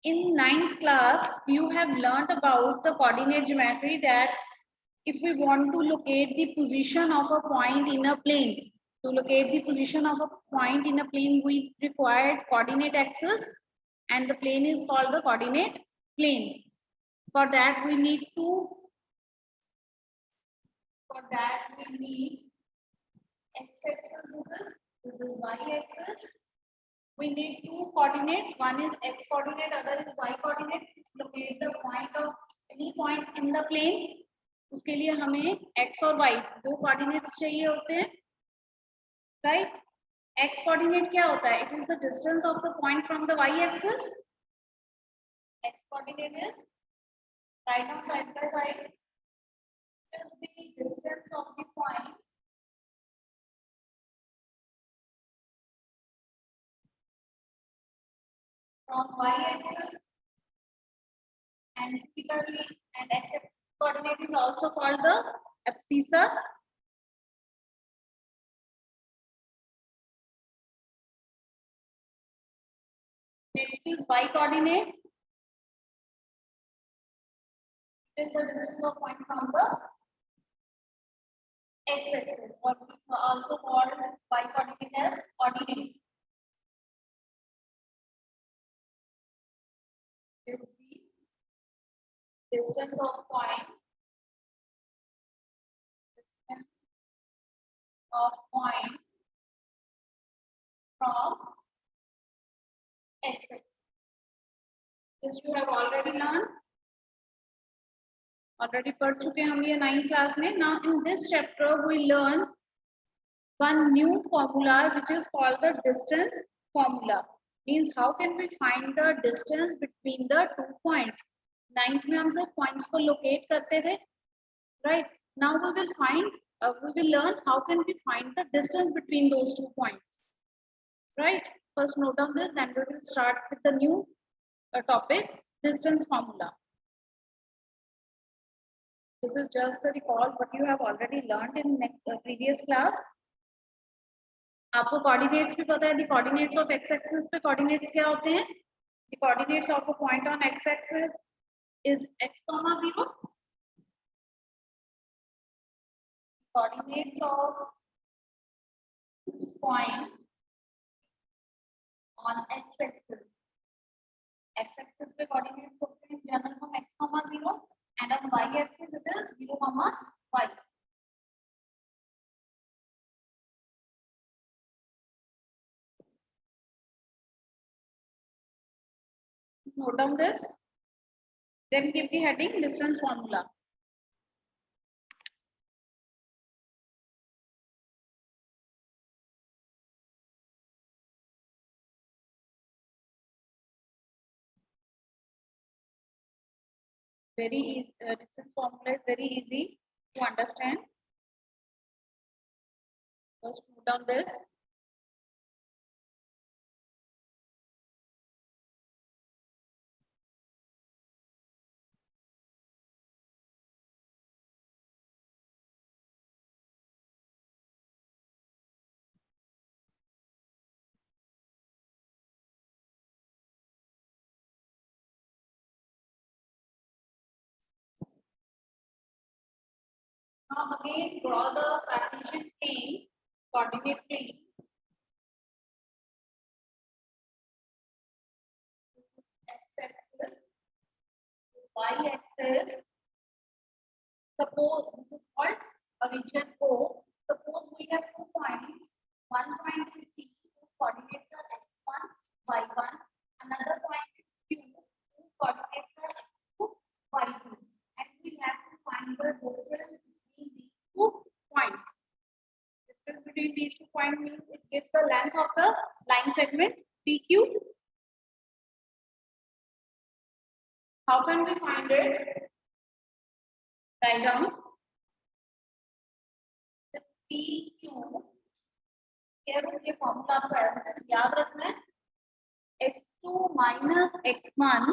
in 9th class, you have learned about the coordinate geometry, that if we want to locate the position of a point in a plane, to locate the position of a point in a plane, we required coordinate axis, and the plane is called the coordinate plane. For that we need x-axis, this is y-axis. We need two coordinates, one is x coordinate, other is y coordinate. Locate the point of any point in the plane. उसके लिए हमें x और y दो coordinates चाहिए होते हैं, right? X coordinate क्या होता है? It is the distance of the point from the y axis. X coordinate is, write down side by side, is the distance of the point from y-axis, and similarly, and x coordinate is also called the abscissa. Next is y coordinate. It is the distance of point from the x-axis, or we also called y coordinate as ordinate. Is the distance of point from x-axis. This you have already learned. Already पढ़ चुके हैं हम ये 9th class में. Now in this chapter we learn one new formula which is called the distance formula. Means how can we find the distance between the two points. 9th में हम सब points को locate करते थे, right? Now we will learn how can we find the distance between those two points, right? First note down this, then we will start with the new topic, distance formula. This is just the recall what you have already learned in previous class. आपको coordinates भी पता है. The coordinates of x-axis पे coordinates क्या होते हैं? The coordinates of a point on x-axis is x, 0. Coordinates of point on x-axis. X-axis पे coordinates होते हैं general form x, 0, and on y-axis it is 0, y. Note down this. Then give the heading distance formula. Very easy. Distance formula is very easy to understand. First note down this. Now again draw the Cartesian plane, coordinate plane. X-axis, y-axis. Suppose this is called a region O. Suppose we have 2 points. One point is P, whose coordinates are x1, y1. Another point is Q, whose coordinates are x2, y2. And we have to find the distance between these 2 points. Distance between these 2 points means it gives the length of the line segment PQ. How can we find it? Write down the PQ. Here ये formula आपको ऐसे याद रखना है. x2 minus x1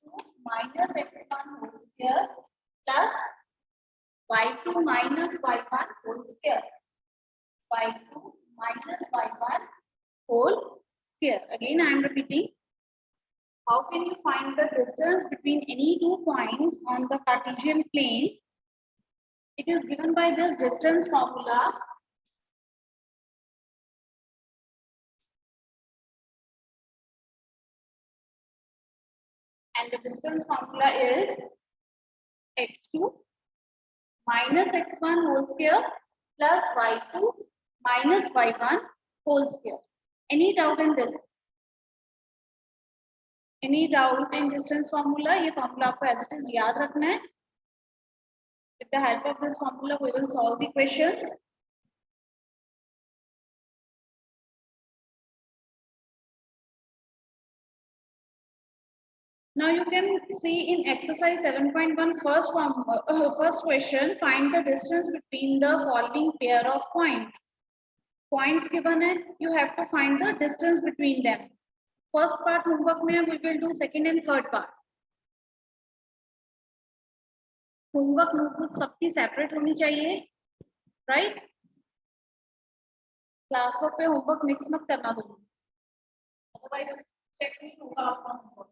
whole square plus y2 minus y1 whole square. y2 minus y1 whole square. Again I am repeating. How can you find the distance between any two points on the Cartesian plane? It is given by this distance formula. And the distance formula is x2 minus x1 whole square plus y2 minus y1 whole square. Any doubt in this? Any doubt in distance formula? ये formula आपको as it is याद रखना है. With the help of this formula, we will solve the questions. Now you can see in exercise 7.1 first question, find the distance between the following pair of points. Points given है, you have to find the distance between them. First part homework में we will do second and third part. Homework notebook सबकी separate होनी चाहिए, right? Class work पे homework mix मत करना तुम. Otherwise check नहीं होगा आपका homework.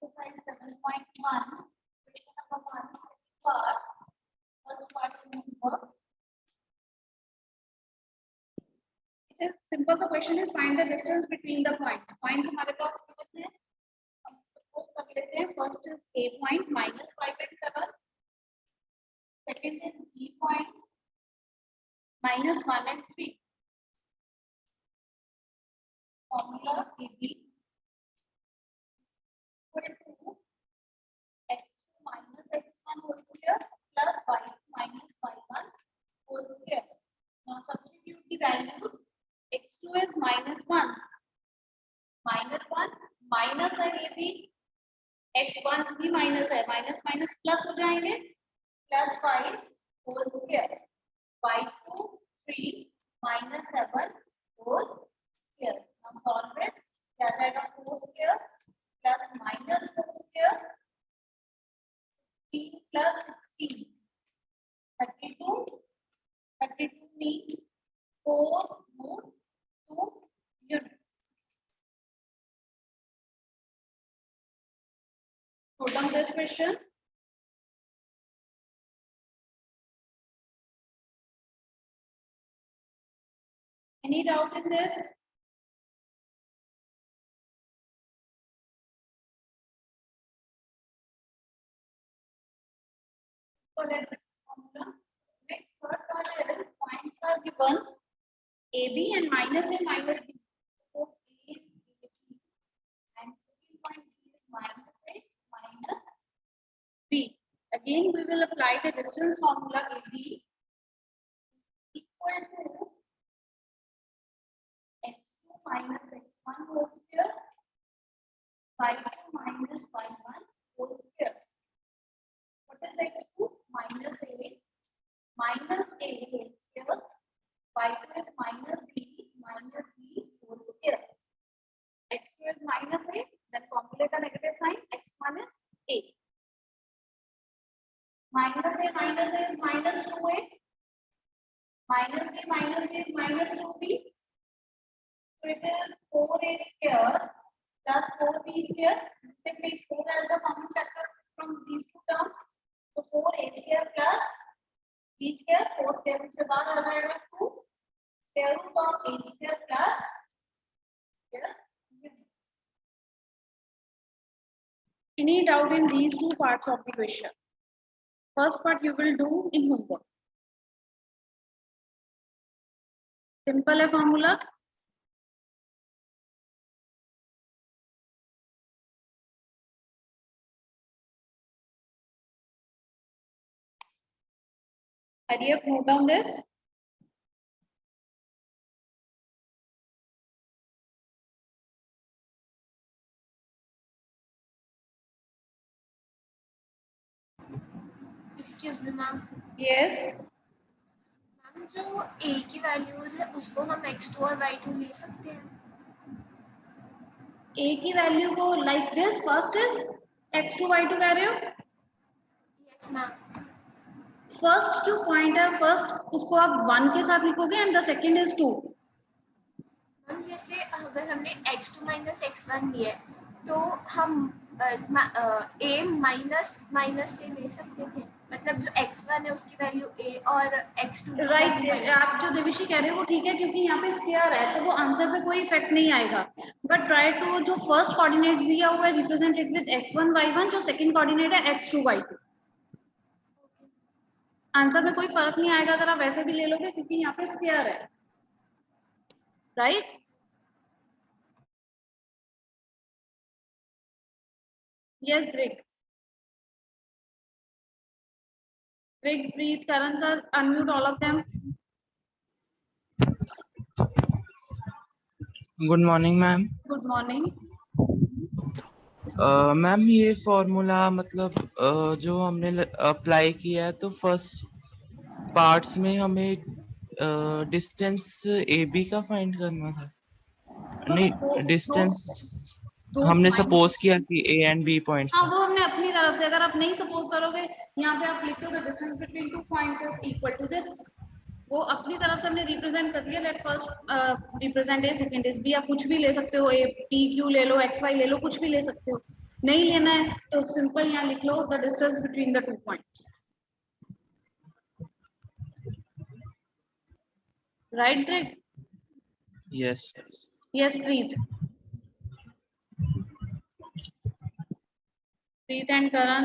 Exercise 7.1, question number 1, second part, first part of homework. It is simple. The question is find the distance between the points. Points हमारे पास कितने हैं? हम suppose कर लेते हैं. First is A point minus 5.7. Second is B point minus 1 and 3. Formula AB. X2 minus x1 whole square plus y2 minus y1 whole square. Now substitute the values. X2 is minus 1 minus है ये भी, x1 भी minus है, minus minus plus हो जाएंगे, plus 5 whole square, y2 3 minus 7 whole square. Now solve it. क्या जाएगा 4 square plus minus 4 square 16 plus 16 32 means 4 more 2 units. Note down this question. Any doubt in this? Next third part is points are given AB and minus A minus B. Suppose A is A and second point B is minus A minus B. Again, we will apply the distance formula AB equal to x2 minus x1 whole square, y2 minus y1 whole square. What is x2? Minus A whole square. Y2 is minus B whole square. X2 is minus A, then formulate a negative sign. X1 is A. Minus A is minus 2A. Minus B is minus 2B. So it is 4A square plus 4B square. You can take 4 as the common factor from these two terms. So 4A square plus B square, 4 square से बाहर आ जाएगा 2 square root of A square plus square. Any doubt in these two parts of the question? First part you will do in homework. Simple है formula. Hurry up, note down this. Excuse me, ma'am. Yes. Ma'am जो a की values है उसको हम x2 और y2 ले सकते हैं. A की वैल्यू को like this. First is x2 y2 कह रहे हो? Yes, ma'am. First जो point है, first उसको आप 1 के साथ लिखोगे and the second is 2. हम जैसे अगर हमने x2 माइनस x1 लिया है तो हम a माइनस माइनस से ले सकते थे, मतलब जो x1 है उसकी वैल्यू a और x2 की राइट, वैल्यू आप जो देविशी कह रहे हो वो ठीक है, क्योंकि यहाँ पे स्क्वायर है तो वो आंसर पे कोई इफेक्ट नहीं आएगा। बट ट्राई टू जो फर्स्ट कोऑर्डिनेट दिया हुआ है रिप्रेजेंटेड विद x1 y1, जो सेकंड कोऑर्डिनेट है x2 y2, आंसर में कोई फर्क नहीं आएगा अगर आप वैसे भी ले लोगे, क्योंकि यहाँ पे स्क्वायर है। Right, yes Drik, breathe, Karan sir, unmute all of them. Good morning ma'am. Good morning. Ma'am ये फॉर्मूला मतलब जो हमने अप्लाई किया है तो फर्स्ट पार्ट्स में हमें डिस्टेंस ए बी का फाइंड करना था। नहीं, डिस्टेंस हमने सपोज किया कि ए एंड बी पॉइंट्स। हाँ, वो हमने अपनी तरफ से, अगर आप नहीं सपोज करोगे यहाँ पे आप लिखते हो the distance between two points is equal to this, वो अपनी तरफ से हमने रिप्रेजेंट कर दिया। Let first represent A, second is B, आप कुछ भी ले सकते हो, ए पी क्यू ले लो, एक्स वाई ले लो, कुछ भी ले सकते हो। नहीं लेना है तो सिंपल यहाँ लिख लो the distance between the two points. Right Drik? Yes yes Preet, Preet and Karan।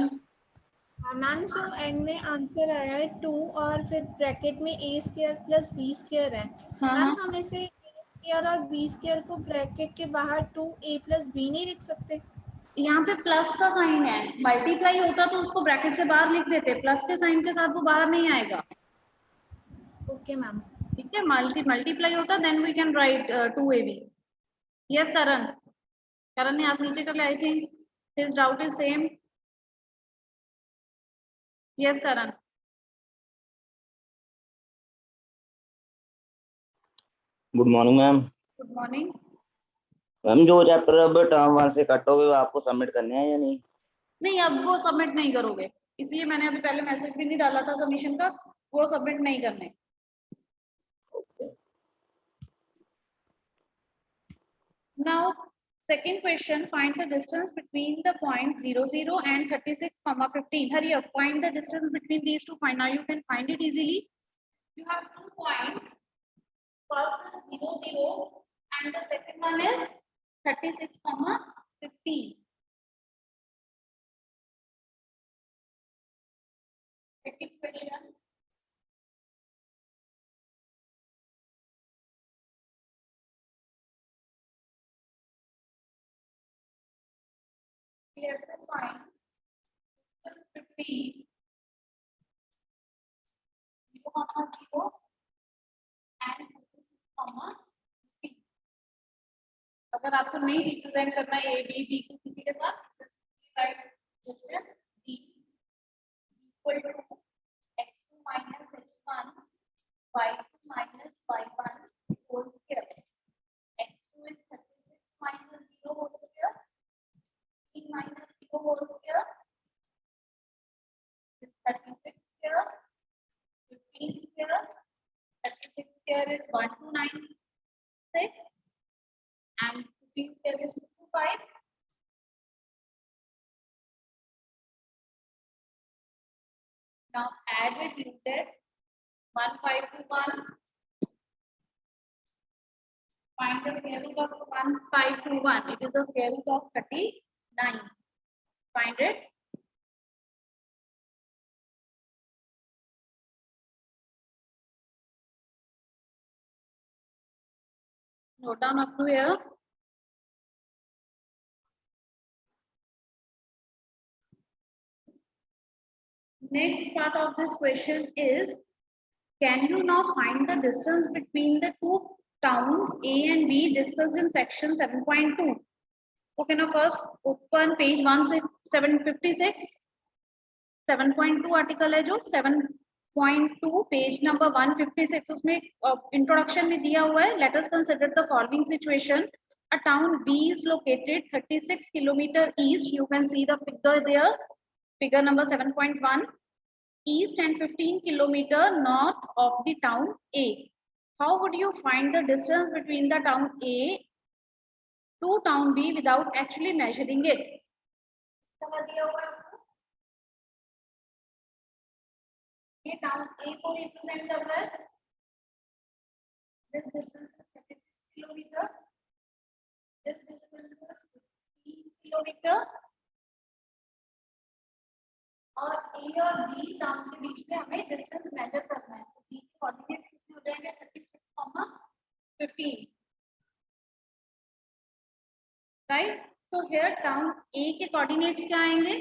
Ma'am जो एंड में आंसर आया है 2 और फिर ब्रैकेट में a square plus b square है, हाँ, मैम हाँ। हम इसे a स्क्वायर और b स्क्वायर को ब्रैकेट के बाहर 2a प्लस b नहीं लिख सकते? यहाँ पे प्लस का साइन है, मल्टीप्लाई होता तो उसको ब्रैकेट से बाहर लिख देते, प्लस के साइन के साथ वो बाहर नहीं आएगा। Okay ma'am. ठीक है, मल्टीप्लाई होता then we can write 2ab। Yes Karan, Karan ने आप नीचे कर लिया, I think his doubt is same. Yes Karan. Good morning ma'am. Good morning. Ma'am जो चैप्टर अब टर्म 1 से कट हो गए वो आपको सबमिट करने हैं या नहीं? नहीं, अब वो सबमिट नहीं करोगे, इसलिए मैंने अभी पहले मैसेज भी नहीं डाला था सबमिशन का, वो सबमिट नहीं करने। Now, second question, find the distance between the points 0, 0 and 36, 15. Hurry up, find the distance between these two points. Now you can find it easily. You have 2 points. First is 0, 0 and the second one is 36, 15. Second question. We have to find distance between 0, 0 and 36, 15. अगर आपको नहीं represent करना है A B D को किसी के साथ, right distance D equal to x2 minus x1 y2 minus y1 whole square. x2 is 36 minus 0 whole square, 3 minus 0 whole square is 36 square, 15 square, 36 square is 1296 and 15 square is 225. Now add it, rooted 1521. Find the square root of 1521. It is the square root of 39. Find it. Note down up to here. Next part of this question is, can you now find the distance between the two towns A and B discussed in section 7.2? Okay, now first open page 756. 7.2 article है जो 7.2 page number 156, उसमें introduction में दिया हुआ है, let us consider the following situation. A town B is located 36 kilometer east. You can see the figure there, figure number 7.1, east and 15 kilometer north of the town A. how would you find the distance between the town A to town B without actually measuring it? समझ दिया होगा आपको? ये town A को represent कर रहा है. This distance is 36 kilometer. This distance is 15 kilometer. और A और B टाउन के बीच में हमें डिस्टेंस मेजर करना है. तो B के कोऑर्डिनेट्स कितने हो जाएंगे? 36, 15. Right. So here town A के कोऑर्डिनेट्स क्या आएंगे?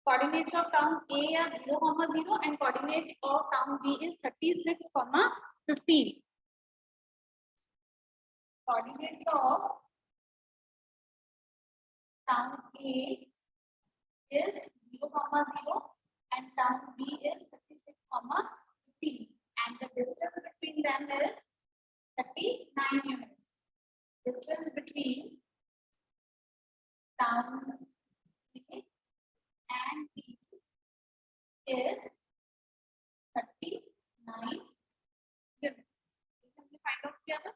कोऑर्डिनेट्स ऑफ टाउन A या 0,0 and coordinates of town B is 36, 15. Coordinates of town A is 0,0 and town B is 36, 15, and the distance between them is 39 units. Distance between town A and B is 39 units. हमने find out किया था.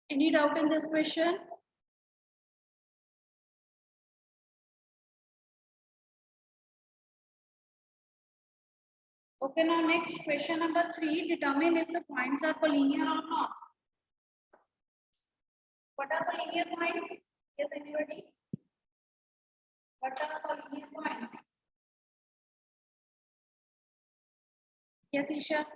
Any doubt in this question? Okay, now next question number 3. Determine if the points are collinear or not. What are collinear points? Yes, anybody? What are collinear points? Yes, Isha.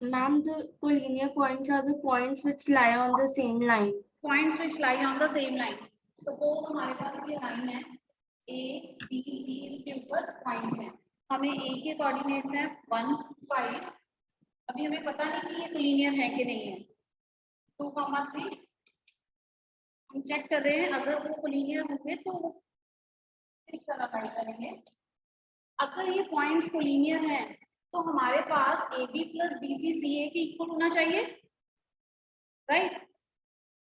Ma'am, the collinear points are the points which lie on the same line. Points which lie on the same line. Suppose हमारे पास ये line है A, B, C, इसके ऊपर points हैं. हमें A के coordinates हैं 1, 5. अभी हमें पता नहीं कि ये collinear है कि नहीं है. 2, 3. हम चेक कर रहे हैं अगर वो collinear होंगे तो वो इस तरह लाई करेंगे. अगर ये points collinear हैं तो हमारे पास AB plus BC CA के equal होना चाहिए, right?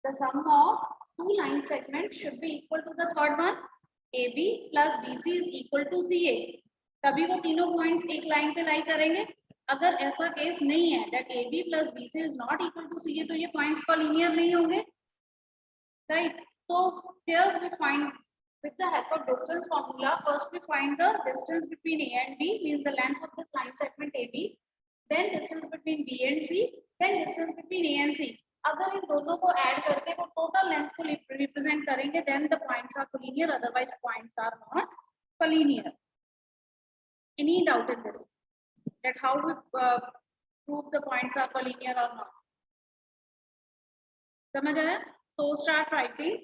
The sum of two line segments should be equal to the third one. AB plus BC is equal to CA. तभी वो तीनों points एक line पे lie करेंगे. अगर ऐसा case नहीं है that AB plus BC is not equal to CA तो ये points collinear नहीं होंगे, right? So here we find with the help of distance formula, first we find the distance between A and B, means the length of this line segment AB, then distance between B and C, then distance between A and C. अगर इन दोनों को add करके वो total length को represent करेंगे, then the points are collinear, otherwise points are not collinear. Any doubt in this? That how we prove the points are collinear or not? समझ आया? So start writing.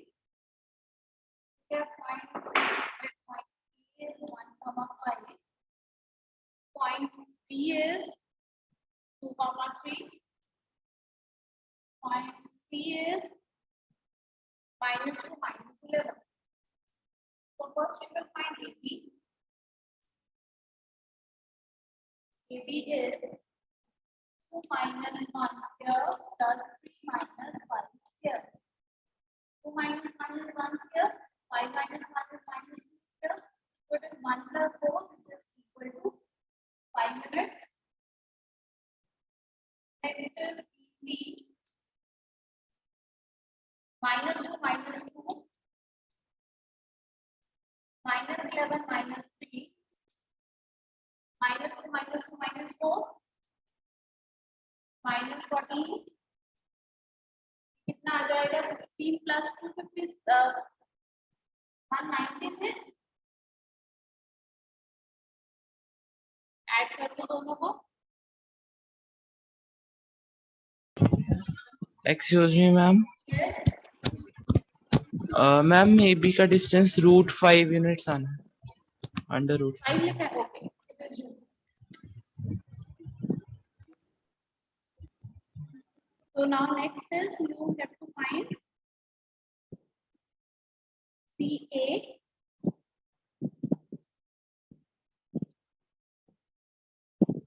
Here point A is 1, 5. Point B is 2, 3. Point C is -2, -11. So first we will find AB. AB is 2 minus 1 square plus 3 minus 5 square. 2 minus 1 is 1 square. 5 minus 1 is minus 2 square. So it is 1 plus 4, which is equal to 5 units. Next is BC. -2 minus 2. -11 minus 3. -2 minus 2 minus 4. -14. कितना आ जाएगा? 16 plus 250. 196. Add कर दो दोनों को. Excuse me, ma'am. Yes. Ma'am AB का distance √5 units आना है. Under root 5 लिखा है. Okay. It is you. So now next is you have to find CA.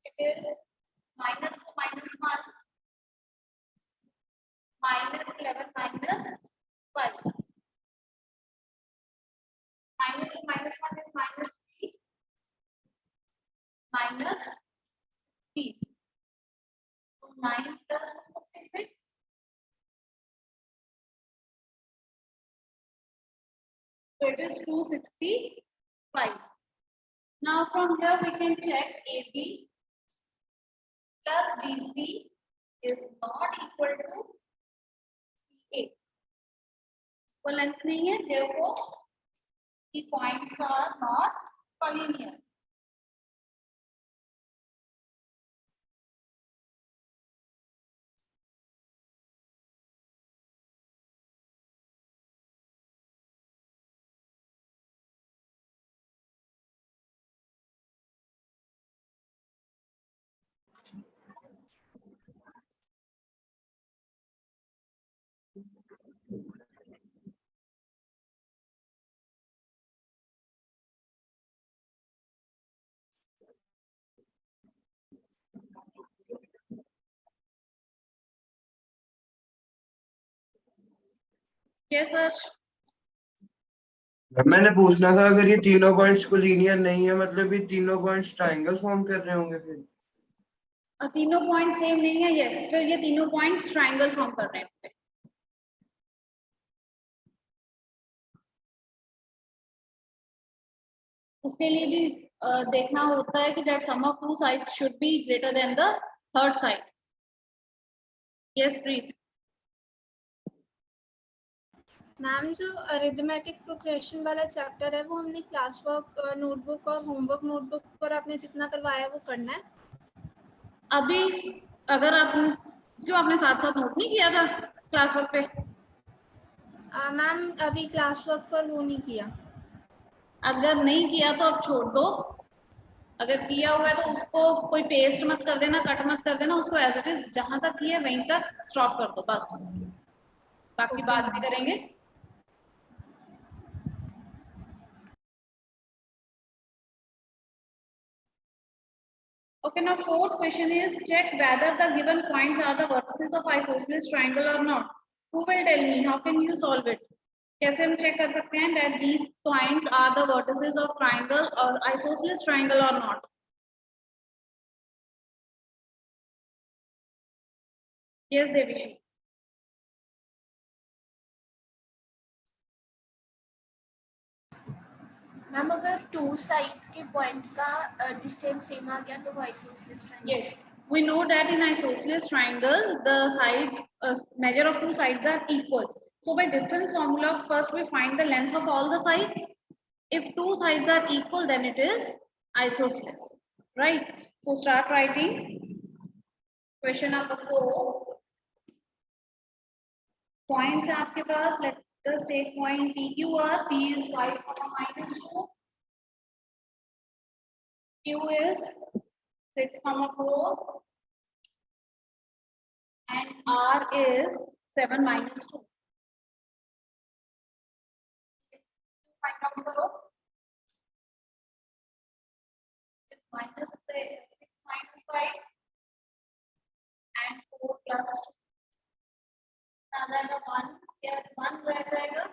It is -2 -1 -11 -5. -2 -1 is -3 -3. So 9 plus 56. So it is 265. Now from here we can check AB plus BC is not equal to CA. Equal length नहीं है, therefore the points are not collinear. Yes, sir. मैंने पूछना था अगर ये तीनों points को linear नहीं है मतलब ये तीनों पॉइंट्स ट्रायंगल फॉर्म कर रहे होंगे फिर तीनों पॉइंट सेम नहीं है, यस, फिर ये तीनों पॉइंट्स ट्रायंगल फॉर्म कर रहे हैं। उसके लिए भी देखना होता है कि that sum of two sides should be greater than the third side. Yes Preet. Ma'am जो अरिथमेटिक प्रोग्रेशन वाला चैप्टर है वो हमने क्लास वर्क नोटबुक और होमवर्क नोटबुक पर आपने जितना करवाया वो करना है। अभी अगर आप क्यों आपने साथ साथ नोट नहीं किया था क्लास वर्क पे? मैम अभी क्लास वर्क पर वो नहीं किया। अगर नहीं किया तो अब छोड़ दो, अगर किया हुआ है तो उसको कोई पेस्ट मत कर देना, कट मत कर देना, उसको एज इट इज जहां तक किए वहीं तक स्टॉप कर दो बस, बाकी बाद में करेंगे। Okay, now fourth question is check whether the given points are the vertices of isosceles triangle or not. Who will tell me? How can you solve it? कैसे हम check कर सकते हैं that these points are the vertices of triangle or isosceles triangle or not? Yes, Devishi. Ma'am अगर two sides के points का distance same आ गया तो वो isosceles triangle. Yes, we know that in isosceles triangle the sides measure of two sides are equal. So by distance formula first we find the length of all the sides. If two sides are equal then it is isosceles, right? So start writing question number 4. Points है आपके पास, let us take point PQR. P is 5, -2. Q is 6, 4. And R is 7, -2. Find out करो. It's -6 -5 and 4 plus 2. आ जाएगा 1 क्या 1 रह जाएगा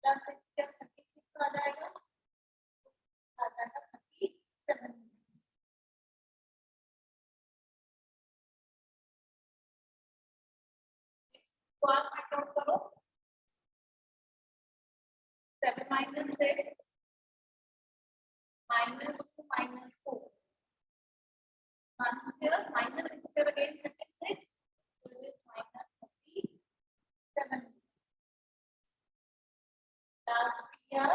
plus 6 क्या 36 आ जाएगा 37। तो आप फाइंड आउट करो 7 - 6 -2 - 4 1 square -6 square again 36, so it is -37. Last PR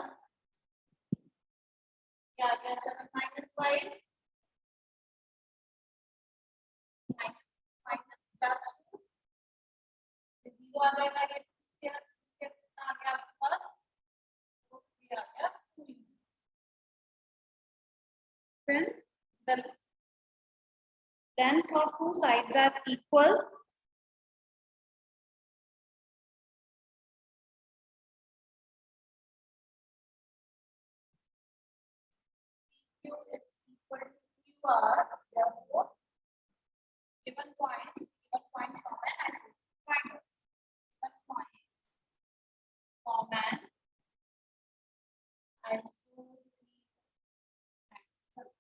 क्या आ गया 7 - 5 plus 2 0 आ जाएगा ये 2 square कितना आ गया आपके पास 2 आ गया 2। Since the length of two sides are equal, are therefore given points from an isolated triangle. Given points from an isolated triangle.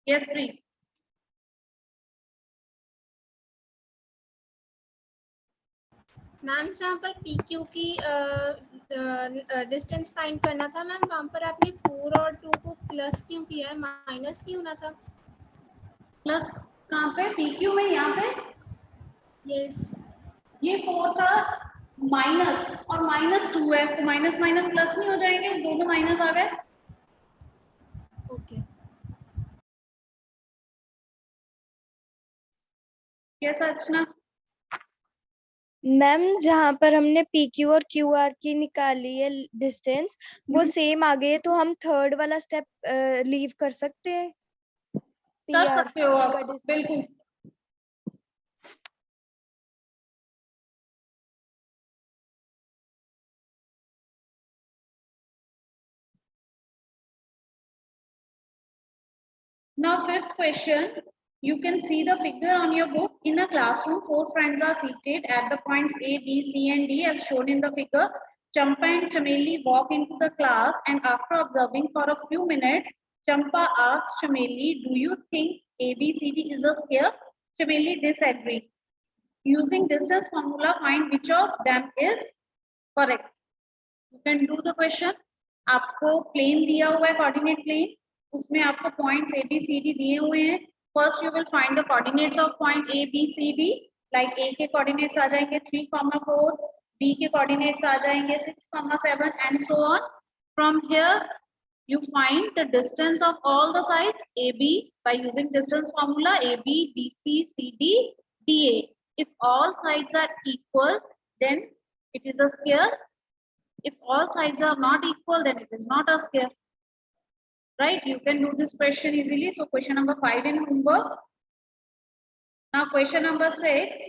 Yes, Preet. Ma'am जहाँ पर पी क्यू की डिस्टेंस फाइंड करना था मैम, वहाँ पर आपने 4 और 2 को प्लस क्यों किया है, माइनस क्यों होना था? प्लस कहाँ पे? PQ में यहाँ पे यस ये 4 था माइनस और -2 है तो माइनस माइनस प्लस नहीं हो जाएंगे, दोनों माइनस आ गए। ओके। कैसा अर्चना? मैम जहाँ पर हमने पी क्यू और क्यू आर की निकाली है डिस्टेंस, वो सेम आ गई है, तो हम थर्ड वाला स्टेप लीव कर सकते हैं? कर सकते हो आप, बिल्कुल। Now, fifth question. You can see the figure on your book. In a classroom, 4 friends are seated at the points A, B, C, and D as shown in the figure. Champa and Chameli walk into the class, and after observing for a few minutes, Champa asks Chameli, "Do you think A, B, C, D is a square?" Chameli disagrees. Using distance formula, find which of them is correct. You can do the question. आपको plane दिया हुआ है, coordinate plane. उसमें आपको points A, B, C, D दिए हुए हैं. First you will find the coordinates of point A, B, C, D. Like A के coordinates आ जाएंगे 3,4, B के coordinates आ जाएंगे 6,7 and so on. From here you find the distance of all the sides AB by using distance formula AB, BC, CD, DA. If all sides are equal, then it is a square. If all sides are not equal, then it is not a square. Right? You can do this question easily. So question number 5 in homework. Now question number 6.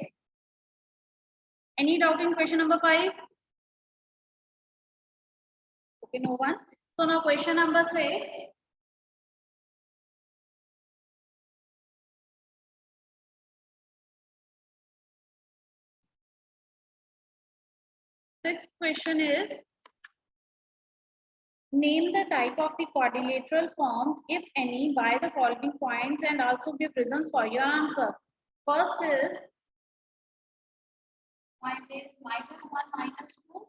Any doubt in question number 5? Okay, no one. So now question number 6. Sixth question is, name the type of the quadrilateral form, if any, by the following points and also give reasons for your answer. First is point is -1, -2.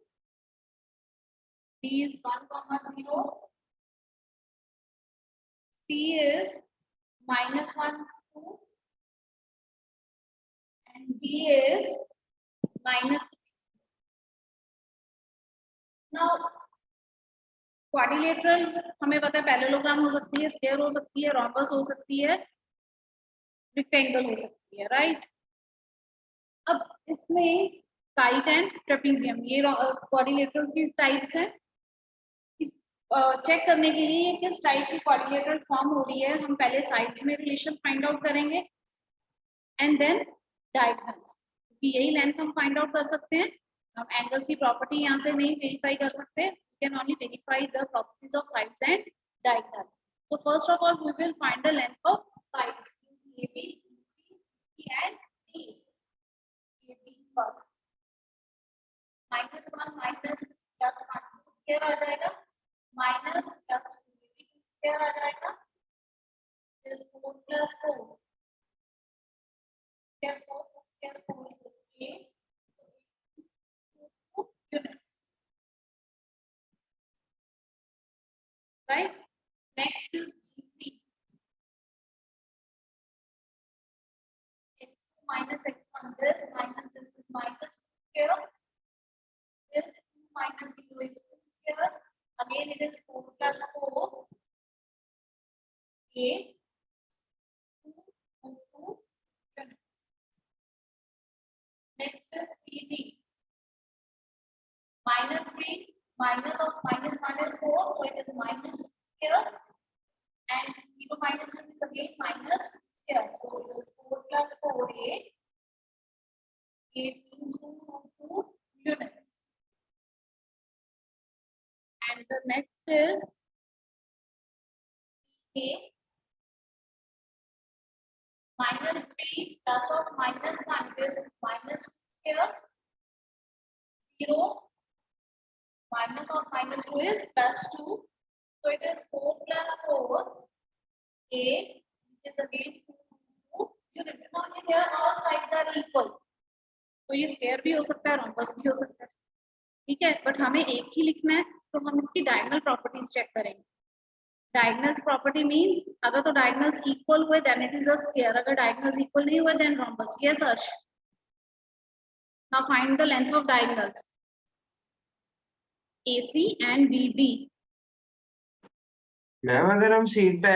B is 1, 0. C is -1, 2. And B is -3. Now, quadrilateral हमें पता है parallelogram हो सकती है, square हो सकती है, rhombus हो सकती है, रेक्टेंगल हो सकती है, राइट? अब इसमें काइट एंड ट्रेपेजियम ये क्वाड्रिलेटरल्स की टाइप्स हैं। इस चेक करने के लिए किस टाइप की क्वाड्रिलेटरल फॉर्म हो रही है, हम पहले साइड्स में रिलेशन फाइंड आउट करेंगे एंड देन डायगोनल्स, क्योंकि यही लेंथ हम फाइंड आउट कर सकते हैं। हम एंगल्स की प्रॉपर्टी यहाँ से नहीं वेरीफाई कर सकते, can only verify the properties of sides and diagonal. So first of all, we will find the length of sides AB, BC, C and D. AB first. -1 minus plus 1 square आ जाएगा, minus plus 2 square आ जाएगा, is 4 plus 4. Square 4 square 4 is 8. Units. Right? Next is BC. X minus x1 this minus this is minus square. This 2 minus 0 is 2 square. Again it is 4 plus 4. A 2 units. Next is CD. -3 minus of -1 is 4, so it is minus square, and 0 minus 2 is again minus square, so it is 4 plus 4 8. 8 means 2 units. And the next is A -3 plus of -1 is -2 square. 0 minus of -2 is +2. So it is 4 plus 4. A, which is again 2. It's not here, all sides are equal. तो ये square भी हो सकता है, rhombus भी हो सकता है, ठीक है, बट हमें एक ही लिखना है, तो हम इसकी डायगोनल प्रॉपर्टीज चेक करेंगे. डायगोनल्स प्रॉपर्टी मींस अगर तो डायगोनल्स इक्वल हुए then it is a square, अगर डायगोनल्स इक्वल नहीं हुए then rhombus. Yes Arsh. Now find the length of diagonals AC and BD. Ma'am अगर हम सीध पे